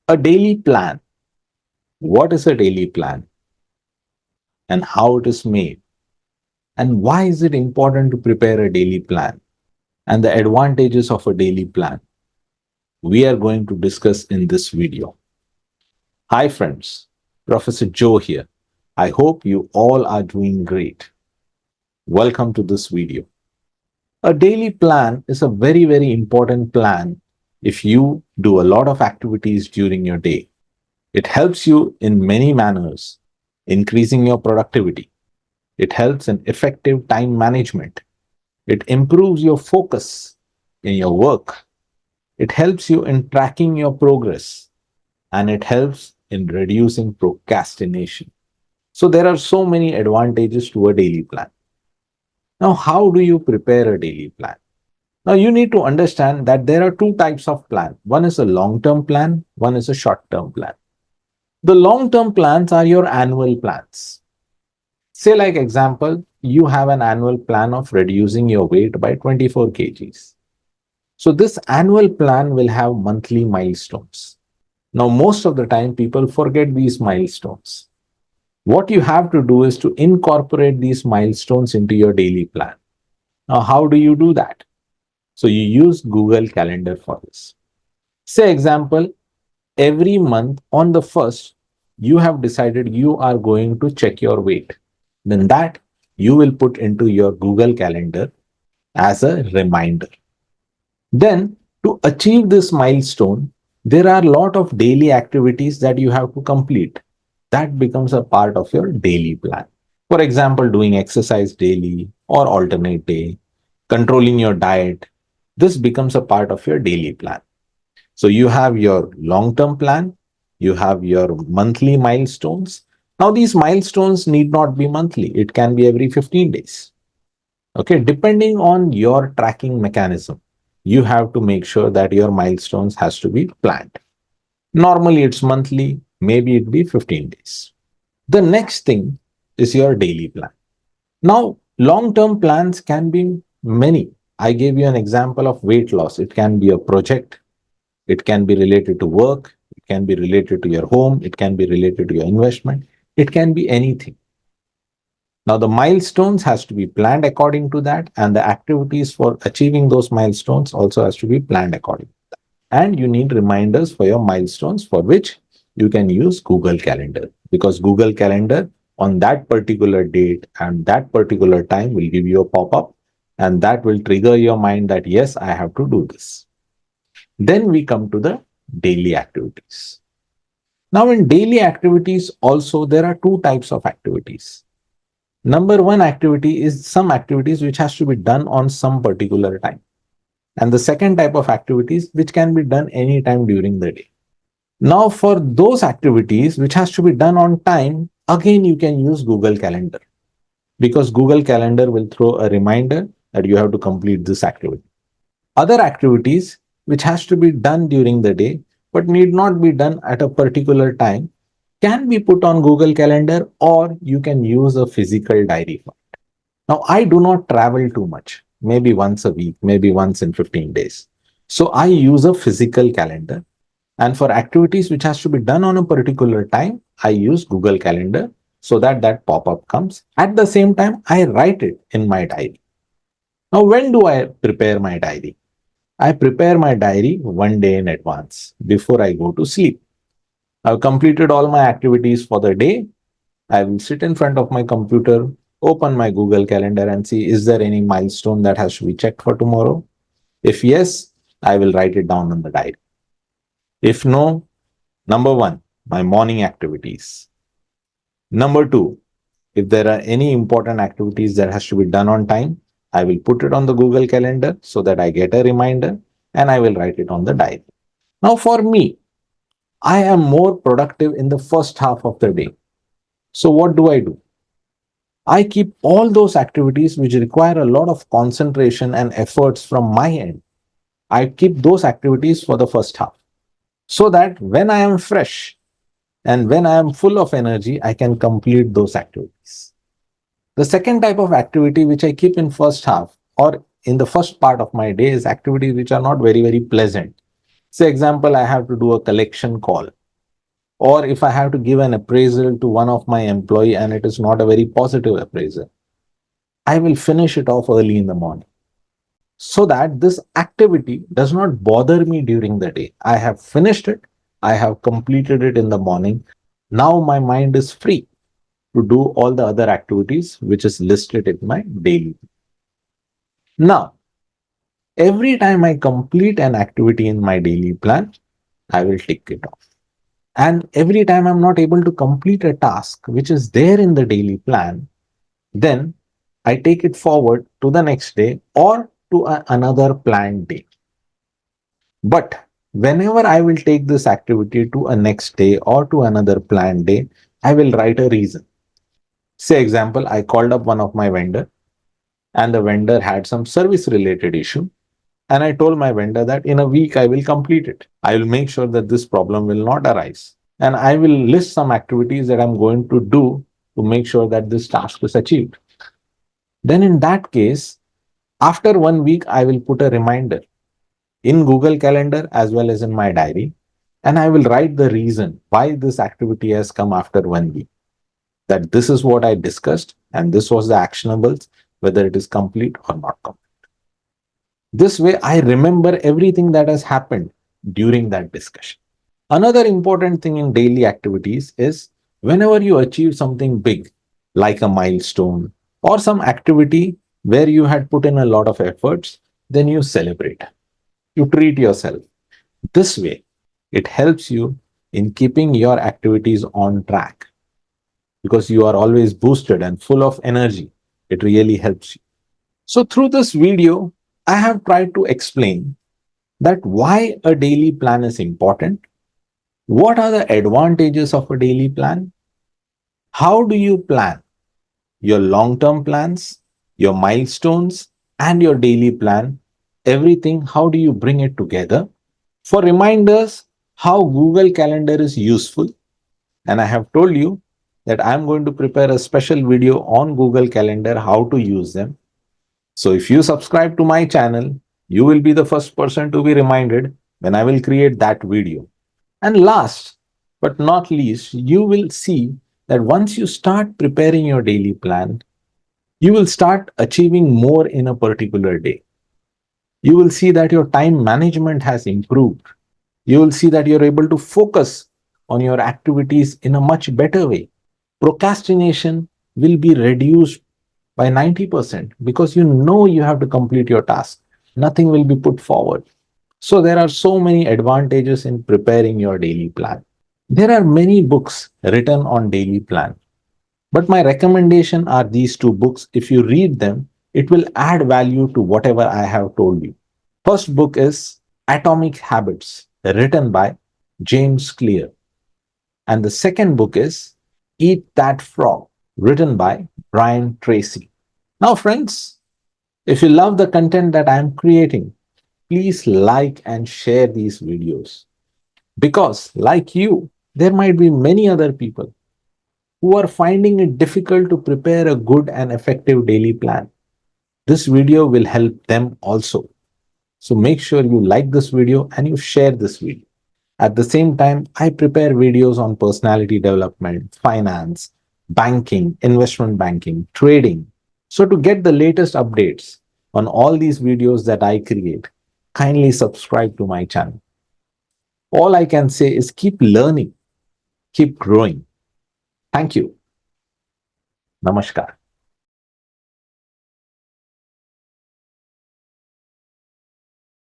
A daily plan. What is a daily plan and how it is made? And why is it important to prepare a daily plan? And the advantages of a daily plan we are going to discuss in this video. Hi friends, Professor Joe here. I hope you all are doing great. Welcome to this video. A daily plan is a very important plan if you do a lot of activities during your day. It helps you in many manners, increasing your productivity. It helps in effective time management. It improves your focus in your work. It helps you in tracking your progress and it helps in reducing procrastination. So, there are so many advantages to a daily plan. Now, how do you prepare a daily plan? Now, you need to understand that there are two types of plan. One is a long term plan, one is a short term plan. The long term plans are your annual plans. Say, like example, you have an annual plan of reducing your weight by 24 kgs. So, this annual plan will have monthly milestones. Now, most of the time, people forget these milestones. What you have to do is to incorporate these milestones into your daily plan. Now, how do you do that? So, you use Google Calendar for this. Say, example, every month on the first, you have decided you are going to check your weight. Then that you will put into your Google Calendar as a reminder. Then, to achieve this milestone, there are a lot of daily activities that you have to complete. That becomes a part of your daily plan. For example, doing exercise daily or alternate day, controlling your diet. This becomes a part of your daily plan. So you have your long term plan, you have your monthly milestones. Now, these milestones need not be monthly, it can be every 15 days. Okay, depending on your tracking mechanism, you have to make sure that your milestones has to be planned. Normally, it's monthly, maybe it be 15 days. The next thing is your daily plan. Now, long term plans can be many. I gave you an example of weight loss. It can be a project, it can be related to work, it can be related to your home, it can be related to your investment, it can be anything. Now, the milestones has to be planned according to that, and the activities for achieving those milestones also has to be planned according. And you need reminders for your milestones for which you can use Google Calendar because Google Calendar on that particular date and that particular time will give you a pop-up and that will trigger your mind that yes, I have to do this. Then we come to the daily activities. Now, in daily activities, also there are two types of activities. Number one activity is some activities which has to be done on some particular time. And the second type of activities which can be done anytime during the day. Now, for those activities which has to be done on time, again you can use Google Calendar because Google Calendar will throw a reminder that you have to complete this activity. Other activities which has to be done during the day but need not be done at a particular time can be put on Google Calendar or you can use a physical diary for it. Now, I do not travel too much, maybe once a week, maybe once in 15 days. So I use a physical calendar. And for activities which has to be done on a particular time, I use Google Calendar so that that pop-up comes. At the same time, I write it in my diary. Now, when do I prepare my diary? I prepare my diary one day in advance before I go to sleep. I've completed all my activities for the day. I will sit in front of my computer, open my Google Calendar and see is there any milestone that has to be checked for tomorrow? If yes, I will write it down on the diary. If no, number one, my morning activities. Number two, if there are any important activities that has to be done on time, I will put it on the Google Calendar so that I get a reminder and I will write it on the diary. Now, for me, I am more productive in the first half of the day. So, what do? I keep all those activities which require a lot of concentration and efforts from my end. I keep those activities for the first half so that when I am fresh and when I am full of energy, I can complete those activities. The second type of activity which I keep in first half or in the first part of my day is activities which are not very pleasant. Say example, I have to do a collection call. Or if I have to give an appraisal to one of my employee and it is not a very positive appraisal, I will finish it off early in the morning so that this activity does not bother me during the day. I have finished it, I have completed it in the morning. Now my mind is free to do all the other activities which is listed in my daily. Now, every time I complete an activity in my daily plan, I will tick it off. And every time I'm not able to complete a task which is there in the daily plan, then I take it forward to the next day or to another planned day. But whenever I will take this activity to a next day or to another planned day, I will write a reason. Say example, I called up one of my vendor and the vendor had some service related issue. And I told my vendor that in a week I will complete it. I will make sure that this problem will not arise. And I will list some activities that I'm going to do to make sure that this task is achieved. Then in that case, after 1 week, I will put a reminder in Google Calendar as well as in my diary. And I will write the reason why this activity has come after 1 week. That this is what I discussed and this was the actionables, whether it is complete or not complete. This way, I remember everything that has happened during that discussion. Another important thing in daily activities is whenever you achieve something big, like a milestone or some activity where you had put in a lot of efforts, then you celebrate. You treat yourself. This way, it helps you in keeping your activities on track because you are always boosted and full of energy. It really helps you. So, through this video, I have tried to explain that why a daily plan is important, what are the advantages of a daily plan, how do you plan your long term plans, your milestones, and your daily plan, everything, how do you bring it together? For reminders, how Google Calendar is useful, and I have told you that I'm going to prepare a special video on Google Calendar, how to use them. So if you subscribe to my channel, you will be the first person to be reminded when I will create that video. And last but not least, you will see that once you start preparing your daily plan, you will start achieving more in a particular day. You will see that your time management has improved. You will see that you're able to focus on your activities in a much better way. Procrastination will be reduced by 90% because you know you have to complete your task. Nothing will be put forward. So there are so many advantages in preparing your daily plan. There are many books written on daily plan, but my recommendation are these two books. If you read them, it will add value to whatever I have told you. First book is Atomic Habits, written by James Clear, and the second book is Eat That Frog, written by Brian Tracy. Now, friends, if you love the content that I am creating, please like and share these videos because, like you, there might be many other people who are finding it difficult to prepare a good and effective daily plan. This video will help them also. So make sure you like this video and you share this video. At the same time, I prepare videos on personality development, finance, banking, investment banking, trading. So to get the latest updates on all these videos that I create, kindly subscribe to my channel. All I can say is keep learning, keep growing. Thank you. Namaskar.